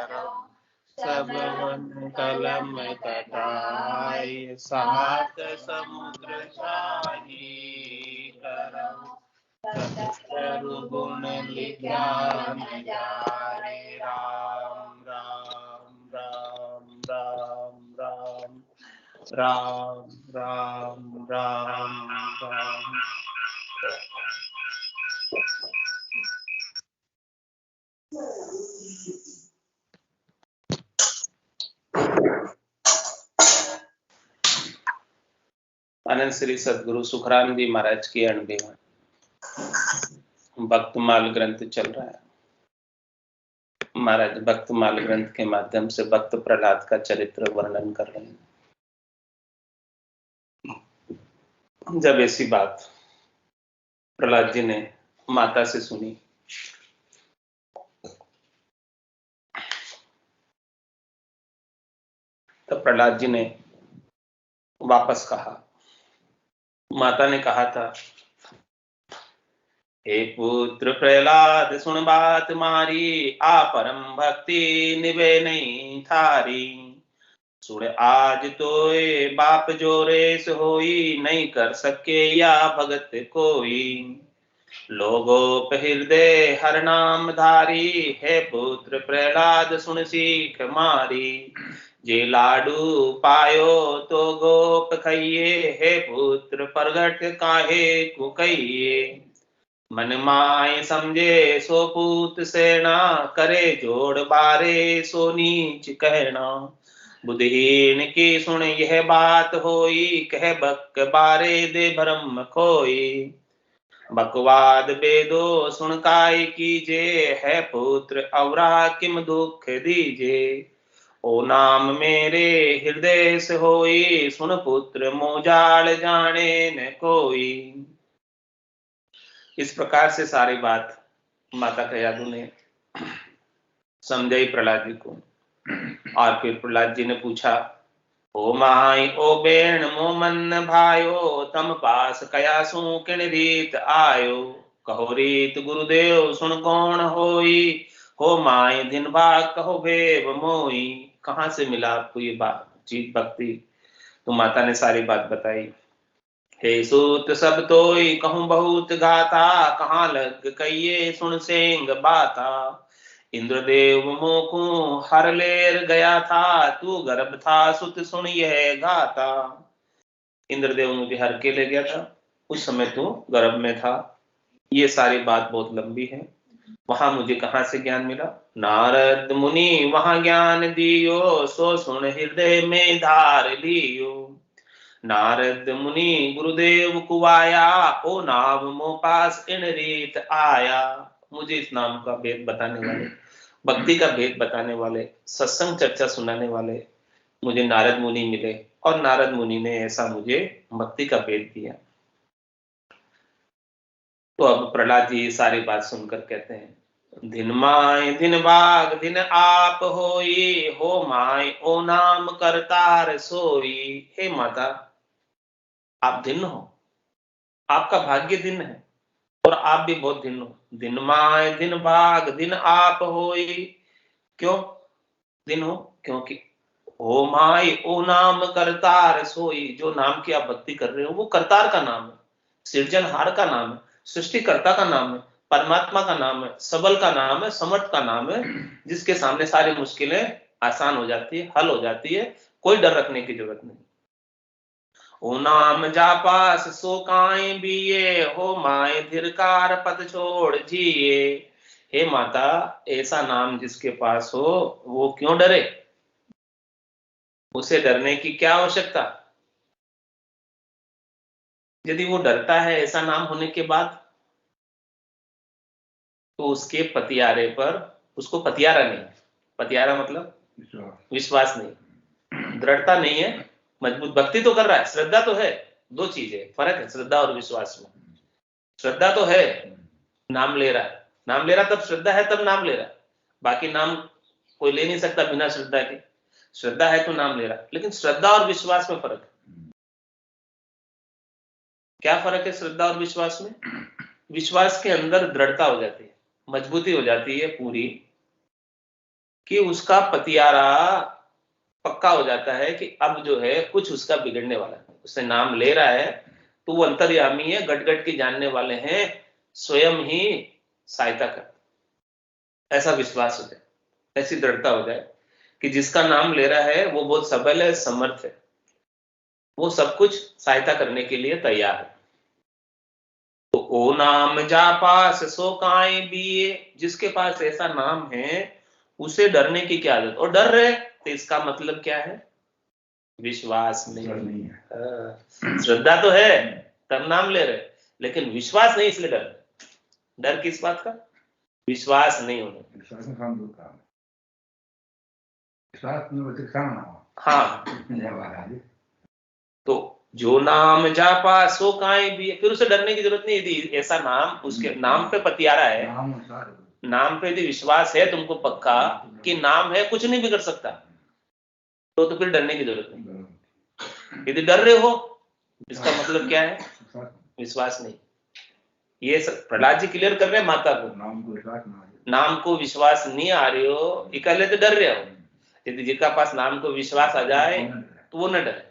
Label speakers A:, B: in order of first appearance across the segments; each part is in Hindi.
A: सब वन कलम कटाई सात समुद्र शाही करम गुण लिखा नजारे राम राम राम राम राम राम राम राम राम। आनंद श्री सदगुरु सुखराम जी महाराज की 90वां भक्तमाल ग्रंथ चल रहा है। महाराज भक्तमाल ग्रंथ के माध्यम से भक्त प्रहलाद का चरित्र वर्णन कर रहे हैं। जब ऐसी बात प्रहलाद जी ने माता से सुनी तो प्रहलाद जी ने वापस कहा। माता ने कहा था, हे पुत्र प्रहलाद सुन बात मारी, आ परम भक्ति निभे नहीं थारी। सुन आज तोए बाप जो रेस होई, नहीं कर सके या भगत कोई। लोगोप हृदय हर नाम धारी, है पुत्र प्रहलाद सुन सीख मारी। जे लाडू पायो तो गोप खइये, है पुत्र प्रगट काहे कुकइये। मन माय समझे सो पूत सेना, करे जोड़ बारे सो नीच कहना। बुद्धिहीन की सुन यह बात होई, कह बक बारे दे भ्रम खोई। बकवाद बेदो सुन काय कीजे, है पुत्र अवरा किम दुख दीजे। ओ नाम मेरे हृदय से होई, सुन पुत्र मोजाल जाने न कोई। इस प्रकार से सारी बात माता कयादु ने समझाई प्रहलाद जी को। और फिर प्रहलाद जी ने पूछा, ओ माई ओ बेण मो मन भायो, तम पास कयासु किन रीत आयो। कहो रीत गुरुदेव सुन कौन होई, हो माई दिन भाग कहो भेव मोई। कहाँ से मिला आपको ये बात जीत भक्ति? तो माता ने सारी बात बताई। हे सूत सब तोई कहूं बहुत गाता, कहाँ लग कहिए सुन सेंग बाता। इंद्रदेव मोकू हर लेर गया था, तू गर्भ था सुत सुन यह गाता। इंद्रदेव मुझे हर के ले गया था, उस समय तू गर्भ में था। ये सारी बात बहुत लंबी है। वहां मुझे कहां से ज्ञान मिला? नारद मुनि वहां ज्ञान दियो, सो सुन हृदय में धार लियो। नारद मुनि गुरुदेव कुवाया, ओ नाम मो पास इन रीत आया। मुझे इस नाम का भेद बताने वाले, भक्ति का भेद बताने वाले, सत्संग चर्चा सुनाने वाले मुझे नारद मुनि मिले, और नारद मुनि ने ऐसा मुझे भक्ति का भेद दिया। तो अब प्रहलाद जी सारी बात सुनकर कहते हैं, दिन माय दिन बाग दिन आप होई, हो माय ओ नाम करतार सोई। हे माता, आप दिन हो, आपका भाग्य दिन है, और आप भी बहुत दिन हो। दिन माय दिन भाग दिन आप होई। क्यों दिन हो? क्योंकि ओ माय ओ नाम करतार सोई। जो नाम की आप भक्ति कर रहे हो वो करतार का नाम है, सृजनहार का नाम है, सृष्टिकर्ता का नाम है, परमात्मा का नाम है, सबल का नाम है, समर्थ का नाम है, जिसके सामने सारी मुश्किलें आसान हो जाती है, हल हो जाती है। कोई डर रखने की जरूरत नहीं। ओ नाम जापास सो काई बिये, हो माए धिरकार पद छोड़ जिए। हे माता, ऐसा नाम जिसके पास हो वो क्यों डरे? उसे डरने की क्या आवश्यकता? यदि वो डरता है ऐसा नाम होने के बाद, तो उसके पतियारे पर, उसको पतियारा नहीं, पतियारा मतलब विश्वास नहीं, दृढ़ता नहीं है, मजबूत भक्ति तो कर रहा है, श्रद्धा तो है। दो चीजें फर्क है श्रद्धा और विश्वास में। श्रद्धा तो है, नाम ले रहा है, नाम ले रहा तब श्रद्धा है, तब नाम ले रहा है। बाकी नाम कोई ले नहीं सकता बिना श्रद्धा के। श्रद्धा है तो नाम ले रहा है, लेकिन श्रद्धा और विश्वास में फर्क है। क्या फर्क है श्रद्धा और विश्वास में? विश्वास के अंदर दृढ़ता हो जाती है, मजबूती हो जाती है पूरी, कि उसका पतियारा पक्का हो जाता है कि अब जो है कुछ उसका बिगड़ने वाला है। उससे नाम ले रहा है तो वो अंतर्यामी है, गट गट के जानने वाले हैं, स्वयं ही सहायता कर, ऐसा विश्वास हो जाए, ऐसी दृढ़ता हो जाए कि जिसका नाम ले रहा है वो बहुत सबल है, समर्थ है, वो सब कुछ सहायता करने के लिए तैयार है। तो ओ नाम जा पास सो काए बिये, जिसके पास ऐसा नाम है उसे डरने की क्या आदत, और डर रहे तो इसका मतलब क्या है, विश्वास नहीं है। श्रद्धा तो है तब नाम ले रहे, लेकिन विश्वास नहीं, इसलिए डर। डर किस बात का, विश्वास नहीं होना। हाँ, तो जो नाम जापा सो काए भी, फिर उसे डरने की जरूरत नहीं। यदि ऐसा नाम उसके नाम पे पतियारा है, नाम पे यदि विश्वास है तुमको पक्का कि नाम है कुछ नहीं बिगड़ सकता, तो फिर डरने की जरूरत नहीं। यदि डर रहे हो इसका मतलब क्या है, विश्वास नहीं। ये प्रहलाद जी क्लियर कर रहे हैं माता को, नाम को विश्वास नहीं आ रहे हो, इकल्ले तो डर रहे हो। यदि जिसका पास नाम को विश्वास आ जाए तो वो न डरे,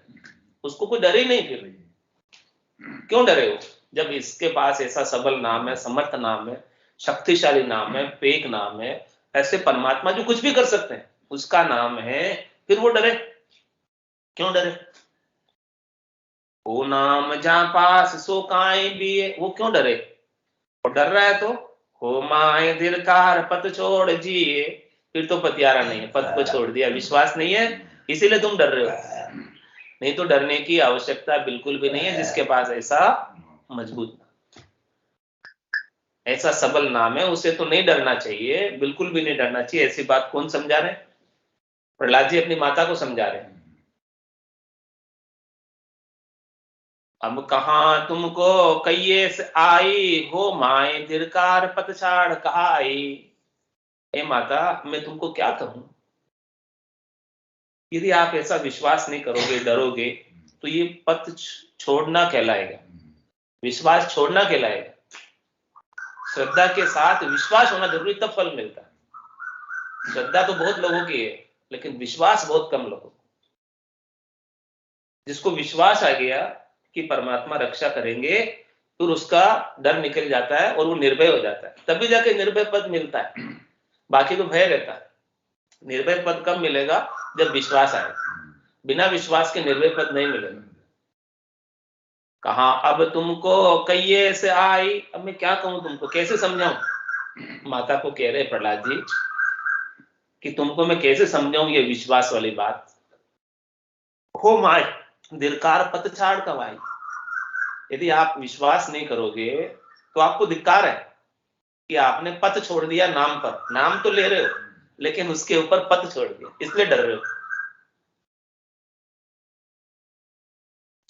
A: उसको कोई डरे ही नहीं। फिर क्यों डरे हो, जब इसके पास ऐसा सबल नाम है, समर्थ नाम है, शक्तिशाली नाम है, पेक नाम है, ऐसे परमात्मा जो कुछ भी कर सकते हैं उसका नाम है, फिर वो डरे क्यों डरे। वो नाम जहां पास सो काए भी, वो क्यों डरे, और डर रहा है तो हो माए धिरकार पत छोड़ जिए, फिर तो पतियारा नहीं है, पद को छोड़ दिया, विश्वास नहीं है, इसीलिए तुम डर रहे हो। नहीं तो डरने की आवश्यकता बिल्कुल भी नहीं है, जिसके पास ऐसा मजबूत ऐसा सबल नाम है उसे तो नहीं डरना चाहिए, बिल्कुल भी नहीं डरना चाहिए। ऐसी बात कौन समझा रहे, प्रहलाद जी अपनी माता को समझा रहे हैं। अब कहां तुमको कहिए से आई, हो माए धिरकार पतछाड़ कहाई। हे माता मैं तुमको क्या कहूं, यदि आप ऐसा विश्वास नहीं करोगे, डरोगे, तो ये पथ छोड़ना कहलाएगा, विश्वास छोड़ना कहलाएगा। श्रद्धा के साथ विश्वास होना जरूरी, तब फल मिलता है। श्रद्धा तो बहुत लोगों की है, लेकिन विश्वास बहुत कम लोगों को। जिसको विश्वास आ गया कि परमात्मा रक्षा करेंगे, फिर उसका डर निकल जाता है और वो निर्भय हो जाता है, तभी जाके निर्भय पद मिलता है। बाकी तो भय रहता है। निर्भय पद कब मिलेगा, जब विश्वास आए, बिना विश्वास के निर्भय पद नहीं मिलेगा। कहा अब तुमको कहिए से आई, अब मैं क्या कहूं तुमको, कैसे समझाऊं। माता को कह रहे प्रहलाद जी कि तुमको मैं कैसे समझाऊं ये विश्वास वाली बात। हो माय धिरकार पतछाड़ कवाई, यदि आप विश्वास नहीं करोगे तो आपको धिक्कार है कि आपने पथ छोड़ दिया नाम पर। नाम तो ले रहे हो लेकिन उसके ऊपर पथ छोड़ दिया, इसलिए डर रहे हो।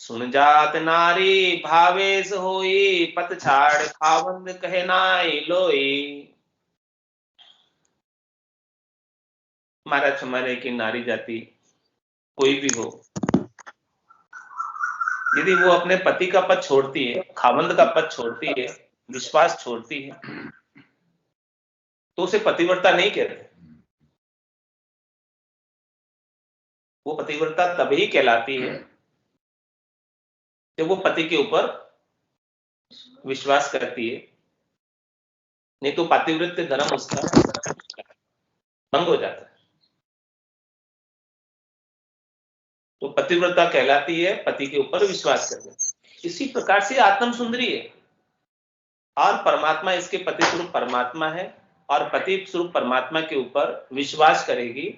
A: सुन जात नारी भावेश होई, पत छाड़ खावंद कहे नाई लोई। महाराज हमारे की नारी जाति कोई भी हो, यदि वो अपने पति का पद छोड़ती है, खावंद का पद छोड़ती है, विश्वास छोड़ती है, तो उसे पतिव्रता नहीं कहते। वो पतिव्रता तभी कहलाती है जब वो पति के ऊपर विश्वास करती है, नहीं तो पातिव्रत्य धर्म उसका भंग हो जाता है। तो पतिव्रता कहलाती है पति के ऊपर विश्वास करने। इसी प्रकार से आत्म सुंदरी है, और परमात्मा इसके पति स्वरूप परमात्मा है, और पति स्वरूप परमात्मा के ऊपर विश्वास करेगी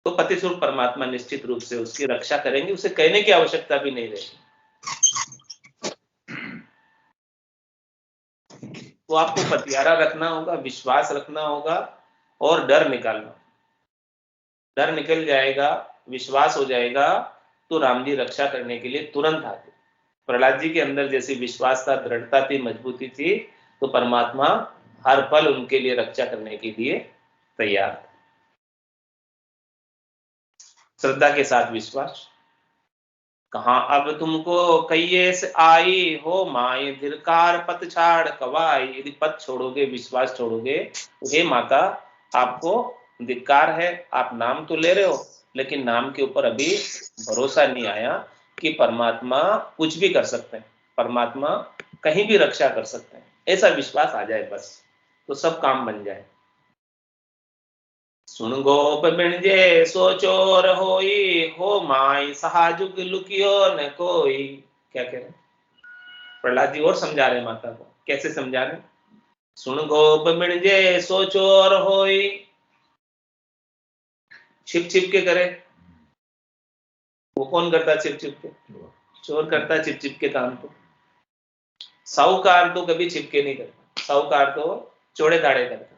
A: तो पति स्वरूप परमात्मा निश्चित रूप से उसकी रक्षा करेंगे, उसे कहने की आवश्यकता भी नहीं रहेगी। तो आपको पतियारा रखना होगा, विश्वास रखना होगा, और डर निकालना। डर निकल जाएगा, विश्वास हो जाएगा, तो राम जी रक्षा करने के लिए तुरंत आते। प्रहलाद जी के अंदर जैसी विश्वास था, दृढ़ता थी, मजबूती थी, तो परमात्मा हर पल उनके लिए रक्षा करने के लिए तैयार था। श्रद्धा के साथ विश्वास, कहाँ अब तुमको कहिए से आई, हो माए धिरकार पत छाड़ कवाई। यदि पद छोड़ोगे, विश्वास छोड़ोगे, तो हे माता आपको धिक्कार है। आप नाम तो ले रहे हो, लेकिन नाम के ऊपर अभी भरोसा नहीं आया कि परमात्मा कुछ भी कर सकते हैं, परमात्मा कहीं भी रक्षा कर सकते हैं। ऐसा विश्वास आ जाए बस, तो सब काम बन जाए। सुन गोप बिणजे सो चोर होई, हो माई सहाजुग लुकियो न कोई। क्या कह रहे प्रहलाद जी? और समझा रहे माता को। कैसे समझा रहे? सुन गोप बिणजे सो चोर होई, छिप छिप के करे। वो कौन करता छिप छिप के? चोर करता छिप छिप के काम को। साहूकार तो कभी छिप के नहीं करता, साहूकार तो चौड़े दाड़े करता।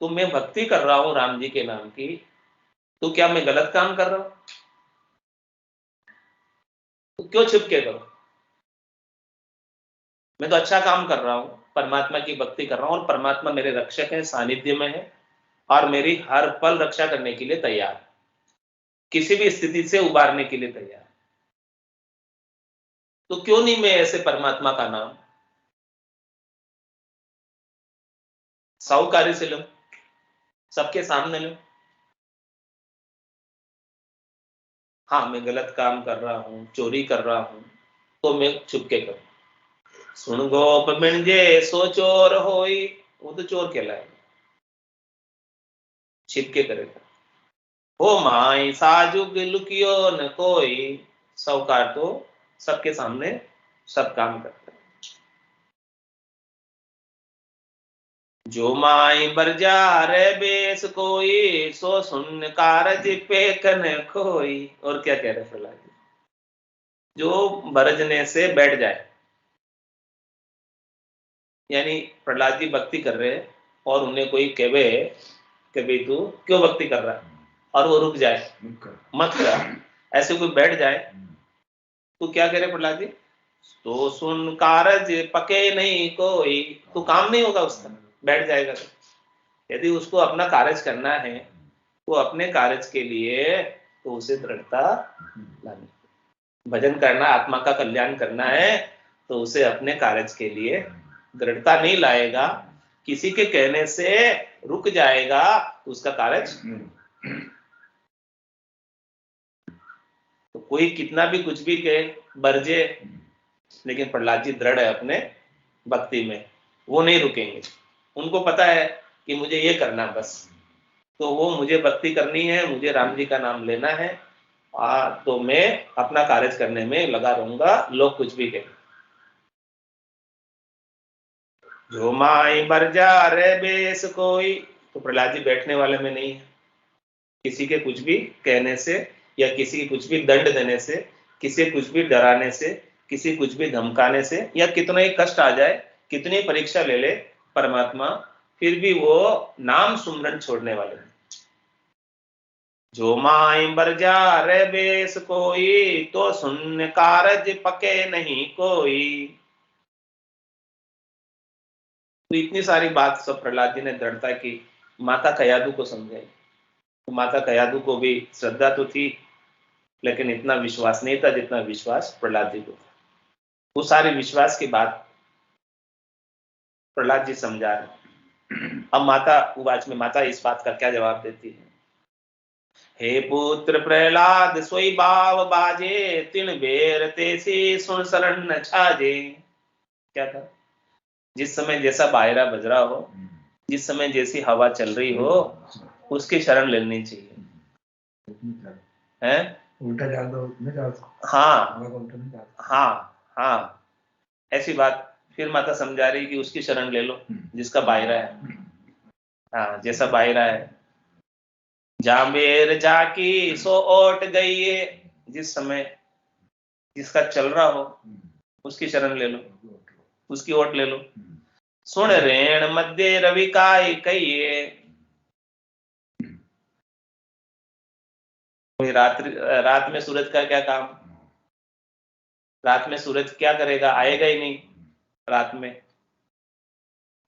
A: तो मैं भक्ति कर रहा हूं राम जी के नाम की, तो क्या मैं गलत काम कर रहा हूं? तो क्यों छिप के करो? मैं तो अच्छा काम कर रहा हूं, परमात्मा की भक्ति कर रहा हूं, और परमात्मा मेरे रक्षक है, सानिध्य में है, और मेरी हर पल रक्षा करने के लिए तैयार, किसी भी स्थिति से उबारने के लिए तैयार। तो क्यों नहीं मैं ऐसे परमात्मा का नाम साहूकारी से लूं, सबके सामने लूं? हाँ, मैं गलत काम कर रहा हूं, चोरी कर रहा हूं, तो मैं छुप के करूं। सुन गोप मिणजे सो चोर होई, वो तो चोर कहलाएगा, छिप के करेगा। हो माई साजुग लुकियो न कोई, साहूकार तो सबके सामने सब काम करता है। जो माई बरजा रे बेस कोई, सो सुन कारज पे कन खोई। और क्या कह रहे प्रहलाद जी? जो बरजने से बैठ जाए, यानी प्रहलाद जी भक्ति कर रहे हैं और उन्हें कोई कहे कि भाई तू क्यों भक्ति कर रहा है, और वो रुक जाए, मत कर, ऐसे कोई बैठ जाए, तो क्या कह रहे प्रहलाद जी? तो सुन कारज पके नहीं कोई, तो काम नहीं होगा उसका, बैठ जाएगा। तो यदि उसको अपना कार्य करना है, तो अपने कार्य के लिए तो उसे दृढ़ता लानी, भजन करना, आत्मा का कल्याण करना है, तो उसे अपने कार्य के लिए दृढ़ता नहीं लाएगा, किसी के कहने से रुक जाएगा, तो उसका कार्य। तो कोई कितना भी कुछ भी कहे, बरजे, लेकिन प्रहलाद जी दृढ़ है अपने भक्ति में, वो नहीं रुकेंगे। उनको पता है कि मुझे ये करना बस, तो वो मुझे भक्ति करनी है, मुझे राम जी का नाम लेना है, तो मैं अपना कार्य करने में लगा रहूंगा, लोग कुछ भी कहें। जो माई बरजा रे बेस कोई, तो प्रहलाद जी बैठने वाले में नहीं है। किसी के कुछ भी कहने से, या किसी के कुछ भी दंड देने से, किसी कुछ भी डराने से, किसी कुछ भी धमकाने से, या कितना ही कष्ट आ जाए, कितनी परीक्षा ले ले परमात्मा, फिर भी वो नाम सुमरन छोड़ने वाले हैं। जो माई बरजा रे बेस कोई, तो सुन कारज पके नहीं कोई। तो इतनी सारी बात सब प्रहलाद जी ने दृढ़ता की माता कयादू को समझाई। तो माता कयादू को भी श्रद्धा तो थी, लेकिन इतना विश्वास नहीं था जितना विश्वास प्रहलाद जी को था। वो सारे विश्वास की बात प्रहलाद जी समझा रहे। अब माता उवाच में माता इस बात का क्या जवाब देती है? हे पुत्र प्रहलाद सोई बाव बाजे, तिन बेर तेसी सुन शरण न छाजे। क्या था? जिस समय जैसा बायरा बज रहा हो, जिस समय जैसी हवा चल रही हो, उसकी शरण लेनी चाहिए, है? उल्टा हाँ हाँ हाँ, ऐसी बात फिर माता समझा रही कि उसकी शरण ले लो जिसका बायरा है। हाँ, जैसा बायरा है। जामेर जाकी सो ओट गई है, जिस समय जिसका चल रहा हो उसकी शरण ले लो, उसकी ओट ले लो। सुन रेण मध्य रवि काय कहिए। रात में सूरज का क्या काम? रात में सूरज क्या करेगा? आएगा ही नहीं रात में।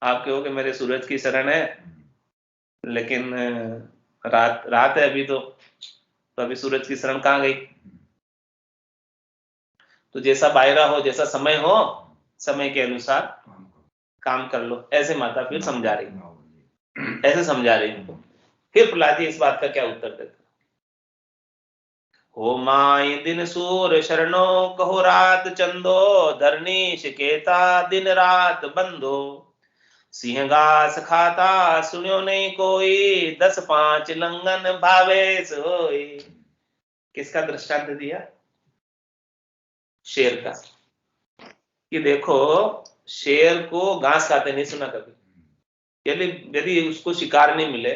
A: आप कहोगे मेरे सूरज की शरण है, लेकिन रात रात है अभी तो, तो अभी सूरज की शरण कहाँ गई? तो जैसा बायरा हो, जैसा समय हो, समय के अनुसार काम कर लो, ऐसे माता फिर समझा रही, ऐसे समझा रही। फिर प्रहलाद जी इस बात का क्या उत्तर देते? हो माई दिन सूर शरणो, कहो रात चंदो, धरनी शिकेता दिन रात बंदो, सिंह घास खाता सुनियो नहीं कोई, 10-5 लंगन भावे सोई। किसका दृष्टांत दिया? शेर का। कि देखो, शेर को घास खाते नहीं सुना कभी? यदि यदि उसको शिकार नहीं मिले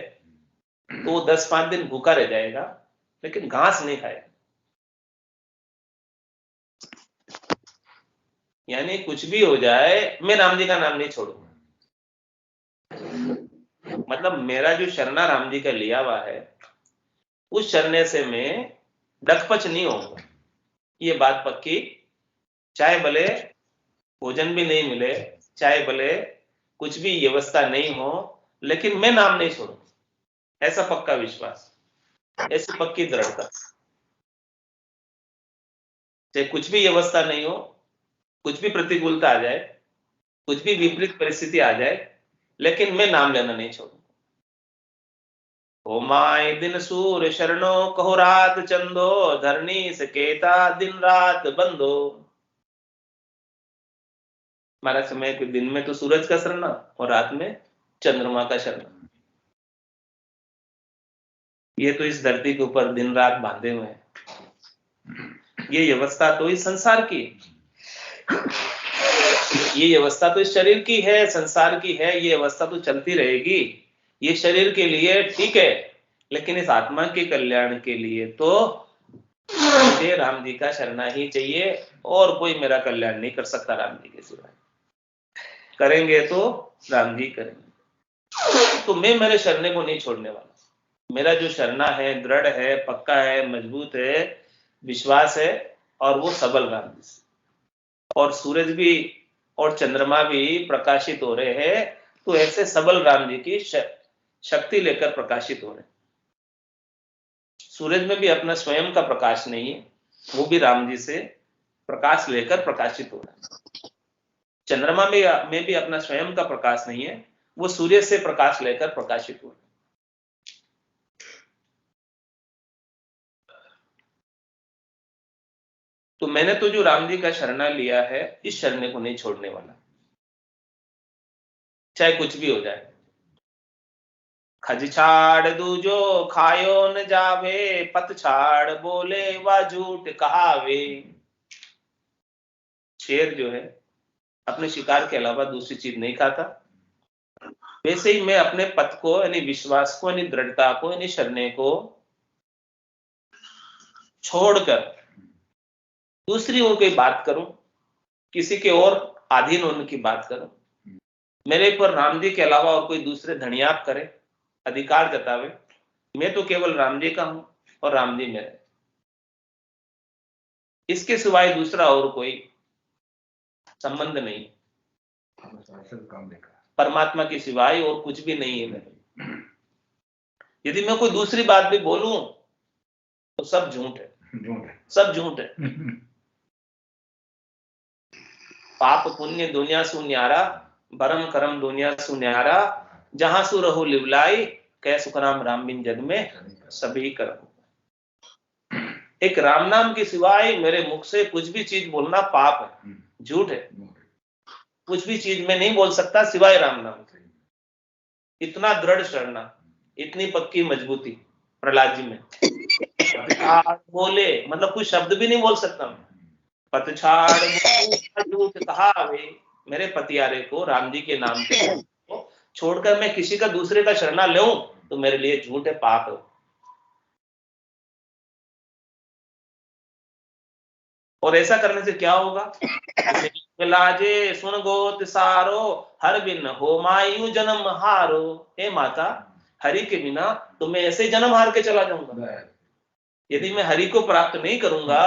A: तो वो 10-5 दिन भूखा रह जाएगा, लेकिन घास नहीं खाएगा। यानी कुछ भी हो जाए, मैं राम जी का नाम नहीं छोड़ूंगा। मतलब मेरा जो शरणा राम जी का लिया हुआ है, उस शरणे से मैं डकपच नहीं होऊंगा, ये बात पक्की। चाहे भले भोजन भी नहीं मिले, चाहे भले कुछ भी व्यवस्था नहीं हो, लेकिन मैं नाम नहीं छोड़ूंगा। ऐसा पक्का विश्वास, ऐसी पक्की दृढ़ता। चाहे कुछ भी व्यवस्था नहीं हो, कुछ भी प्रतिकूलता आ जाए, कुछ भी विपरीत परिस्थिति आ जाए, लेकिन मैं नाम लेना नहीं छोड़ूंगा। ओ माय दिन सूर शरणो, कहो रात चंदो, धरनी सकेता दिन रात बंदो। हमारा समय के दिन में तो सूरज का शरणा और रात में चंद्रमा का शरणा। ये तो इस धरती के ऊपर दिन रात बांधे हुए हैं। ये व्यवस्था तो इस संसार की, ये व्यवस्था तो इस शरीर की है, संसार की है। ये व्यवस्था तो चलती रहेगी। ये शरीर के लिए ठीक है, लेकिन इस आत्मा के कल्याण के लिए तो मुझे राम जी का शरणा ही चाहिए, और कोई मेरा कल्याण नहीं कर सकता राम जी के सिवाय। करेंगे तो राम जी करेंगे। तो मैं मेरे शरणे को नहीं छोड़ने वाला। मेरा जो शरणा है दृढ़ है, पक्का है, मजबूत है, विश्वास है, और वो सबल राम जी से। और सूरज भी और चंद्रमा भी प्रकाशित हो रहे हैं, तो ऐसे सबल राम जी की शक्ति लेकर प्रकाशित हो रहे हैं। सूरज में भी अपना स्वयं का प्रकाश नहीं है, वो भी राम जी से प्रकाश लेकर प्रकाशित हो रहा है। चंद्रमा में भी अपना स्वयं का प्रकाश नहीं है, वो सूर्य से प्रकाश लेकर प्रकाशित हो रहा है। तो मैंने तो जो राम जी का शरणा लिया है, इस शरणे को नहीं छोड़ने वाला, चाहे कुछ भी हो जाए। खज छाड़ दूजो खायो न जावे, पत छाड़ बोले वा झूठ कहावे। शेर जो है अपने शिकार के अलावा दूसरी चीज नहीं खाता, वैसे ही मैं अपने पथ को, यानी विश्वास को, यानी दृढ़ता को, यानी शरणे को छोड़कर दूसरी ओर कोई बात करूं, किसी के और अधीन होने की बात करूं, मेरे ऊपर राम जी के अलावा और कोई दूसरे धनियाप करे, अधिकार जतावे, मैं तो केवल राम जी का हूं और राम जी मेरे, इसके सिवाय दूसरा और कोई संबंध नहीं। परमात्मा के सिवाय और कुछ भी नहीं है मेरे। यदि मैं कोई दूसरी बात भी बोलूं तो सब झूठ है, सब झूठ है। पाप पुण्य दुनिया सु न्यारा, भरम करम दुनिया सु न्यारा, जहां सु रहो लिवलाई, कै सुखराम राम बिन जग में सभी कर्म। एक राम नाम के सिवाय मेरे मुख से कुछ भी चीज बोलना पाप है, झूठ है। कुछ भी चीज मैं नहीं बोल सकता सिवाय राम नाम से। इतना दृढ़ शरणा, इतनी पक्की मजबूती प्रहलाद जी में। बोले मतलब कोई शब्द भी नहीं बोल सकता मैं। पतछाड़ झूठ कहावे, मेरे पतियारे को, राम जी के नाम को छोड़कर मैं किसी का दूसरे का शरणा लूं तो मेरे लिए झूठ है, पाप है। और ऐसा करने से क्या होगा? लाजे सुन गोत सारो, हर बिन हो मायू जन्म हारो। हे माता, हरि के बिना तो मैं ऐसे जन्म हार के चला जाऊंगा। यदि मैं हरि को प्राप्त नहीं करूंगा,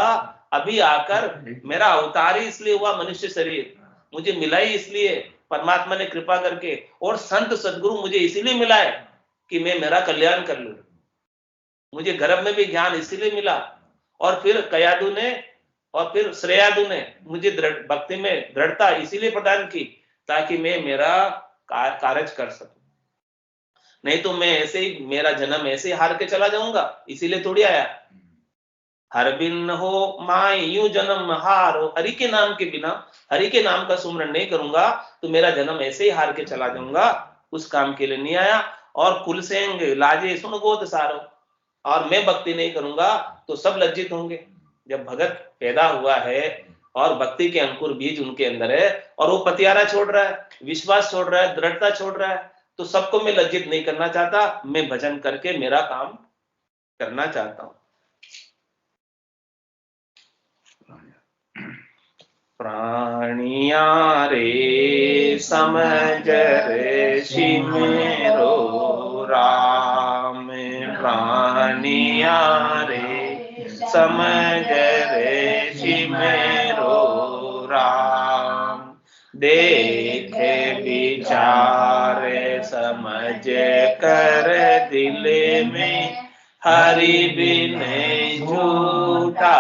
A: अभी आकर मेरा अवतार ही इसलिए हुआ, मनुष्य शरीर मुझे मिला ही इसलिए, परमात्मा ने कृपा करके, और संत सदगुरु मुझे इसीलिए मिला है कि मैं मेरा कल्याण कर लूं। मुझे गर्भ में भी ज्ञान इसीलिए मिला, और फिर कयादु ने और फिर श्रेयादु ने मुझे भक्ति में दृढ़ता इसीलिए प्रदान की ताकि मैं मेरा कार्य कर सकूं। नहीं तो मैं ऐसे ही, मेरा जन्म ऐसे ही हार के चला जाऊंगा, इसीलिए थोड़ी आया। हर बिन हो माय यूं जन्म हारो, हरि के नाम के बिना, हरि के नाम का सुमरन नहीं करूंगा तो मेरा जन्म ऐसे ही हार के चला जाऊंगा, उस काम के लिए नहीं आया। और कुल सेंग लाजे सुन गोद सारो, और मैं भक्ति नहीं करूंगा तो सब लज्जित होंगे। जब भगत पैदा हुआ है और भक्ति के अंकुर बीज उनके अंदर है और वो पतियारा छोड़ रहा है, विश्वास छोड़ रहा है, दृढ़ता छोड़ रहा है, तो सबको मैं लज्जित नहीं करना चाहता, मैं भजन करके मेरा काम करना चाहता हूं। प्राणिया रे समझ ऋषि मेरो राम, प्राणिया रे समझ ऋषि मेरो राम, देखे विचार समझ कर दिल में, हरि बिन झूठा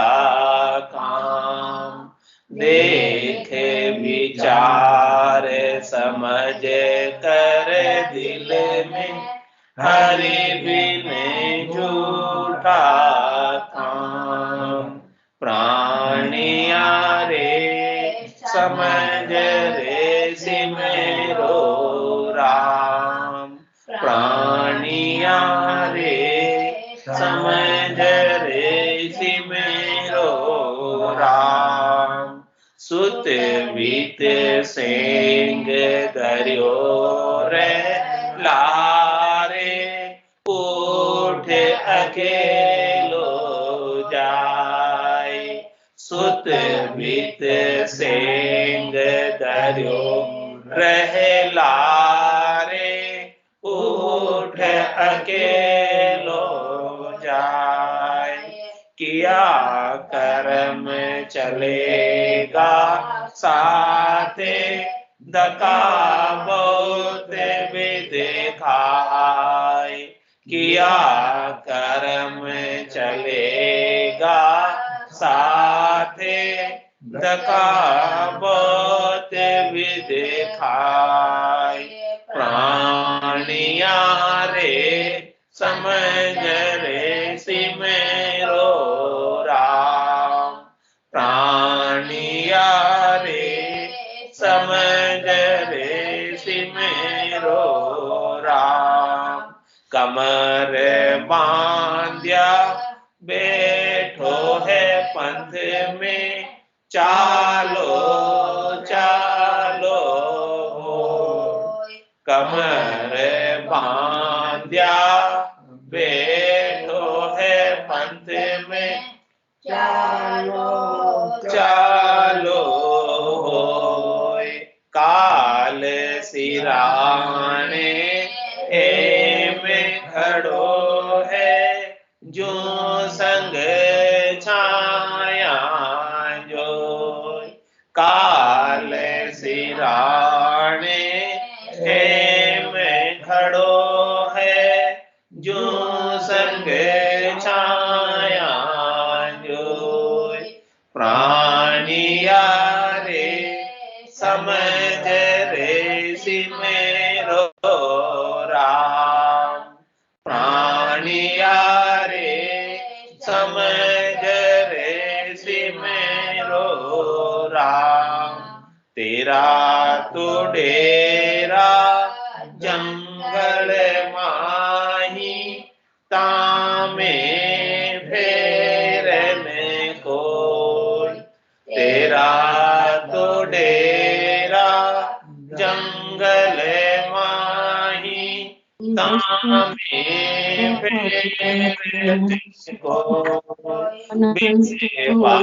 A: काम, देखे विचार समझ कर दिल में, हरि बिन झूठा काम, प्राणिया रे समझ ऋषि मेरो राम, प्राणिया रे समझ ऋषि मेरो राम, सुत वित सेंग दरियो रे लारे, उठ अकेलो जाए, सुत वित सेंग दरियो रहे लारे, उठ अकेलो जाए, किया कर्म चलेगा साथे, धक्का बहुत भी दिखाए, किया कर्म चलेगा साथे, धक्का बहुत भी दिखाए, प्राणिया रे समझ ऋषि मेरो राम, प्राणिया रे समझ ऋषि मेरो राम, कमर बांध्या बैठो है पंथ में, चालो चालो, कमर बांध्या बैठो है पंथ में, चालो चालो होय, काल सिराने में खड़ो है, जो संग छाया जो, काल सिराने में खड़ो है, जो संग छाया जो, प्राणिया रे समझ ऋषि मेरो राम, प्राणिया रे समझ ऋषि मेरो राम, तेरा तो डेरा जंगल माही, तामे फेरने कोई, तेरा तो डेरा जंगल माही, तामे फेरने कोई, बिसेवा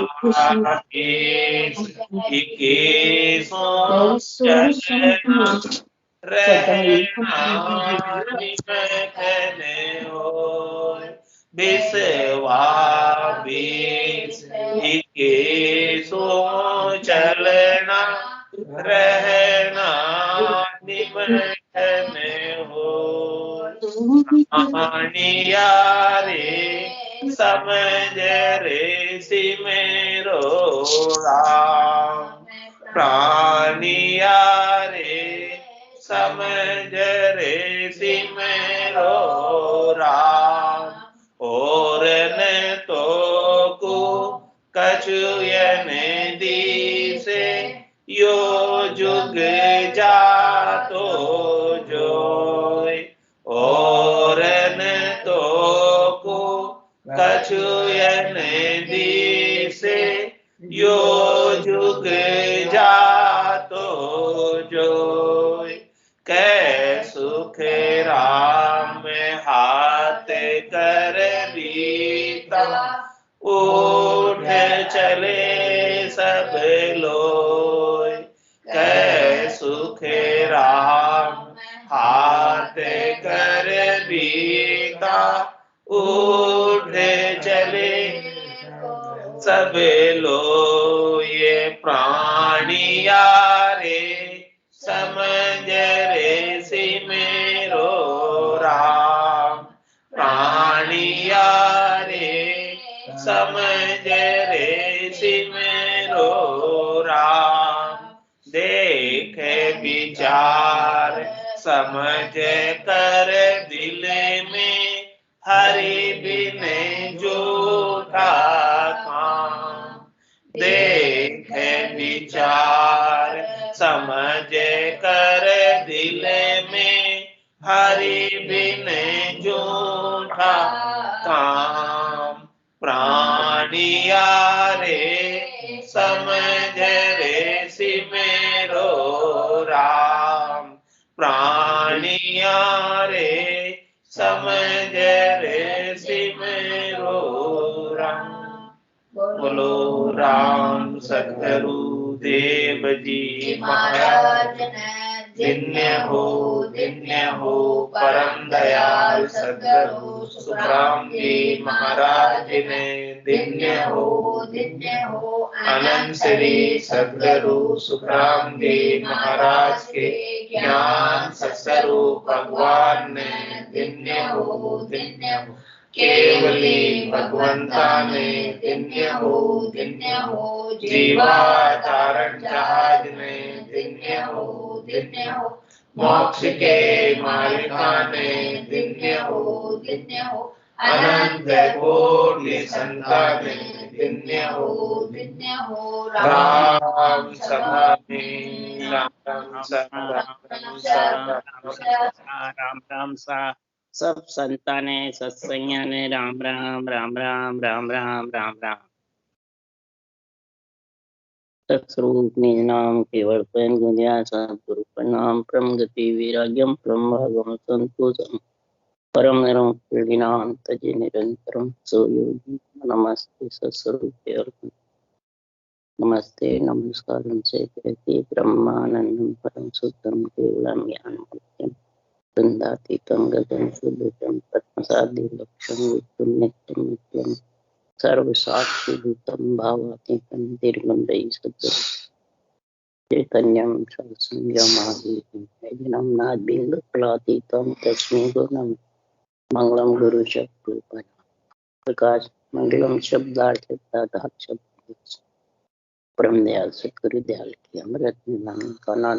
A: इक्कीसों चलना रहना निमखने होय, बिसेवा बीस इक्कीसों चलना रहना निमखने होय, प्राणिया रे समझ रे सिमेरो राम। प्राणिया रे समझ रे सिमेरो राम। और न तो को कछुयन दिसे यो जुग जातो जोय। और न तो को कछुयन दिसे यो जुग जातो जोय। कै सुख राम हाथ कर बीता उठ चले सब लोय। कै सुख राम हाथ कर बीता उठ चले सब लोय। प्राणिया रे समझ रे सिमेरो राम। प्राणिया रे समझ रे सिमेरो राम। देख विचार समझ कर दिल में हरि बिन झूठा काम। देख विचार समझ कर दिल में हरि बिन झूठा काम। प्राणिया रे समझ रे सिमेरो राम। प्राणिया रे समझ रे सिमेरो राम। बोलो राम सतगुरु देव जी महाराज। धन्य हो परम दयाल सतगुरु सुखराम जी महाराज ने। धन्य हो अनंत श्री सतगुरु सुखराम जी महाराज के ज्ञान सत्स्वरूप भगवान ने। धन्य हो केवली भगवंता ने। धन्य हो जीवाधारण जहाज ने। धन्य हो मोक्ष के मालिका ने। धन्य हो अनंत कोटि संताने। धन्य हो राम सदा में राम
B: राम सा सब संताने सत्संगिया ने राम राम राम राम राम राम राम राम। सत्स्वरूप निज नाम केवल प्रेम गुंदिया सतगुरु प्रणाम। परम गति वैराग्यम परम भागम संतोषम। परम निरम पीड़िनाम तजे निरंतरम सो योगी। नमस्ते सत्स्वरूप अर्पण। नमस्ते नमस्कार से कहते ब्रह्मानंदम परम शुद्धम केवलम ज्ञानमूर्तिम वृंदातीतम गगन शुद्धम पद्मसादि लक्षण विष्णु नित्यम नित्यम सर्वसाक्षी भूतम भावातीतम दीर्घंडयी सद्गुरु चैतन्यम संयमादीतम वैजनम नाद बिंदु फलातीतम तस्मै गुणम मंगलम गुरु शब्द प्रकाश मंगलम शब्दार्थ शब्द परम दयाल सतगुरु दयाल की अमृत नाम का नाम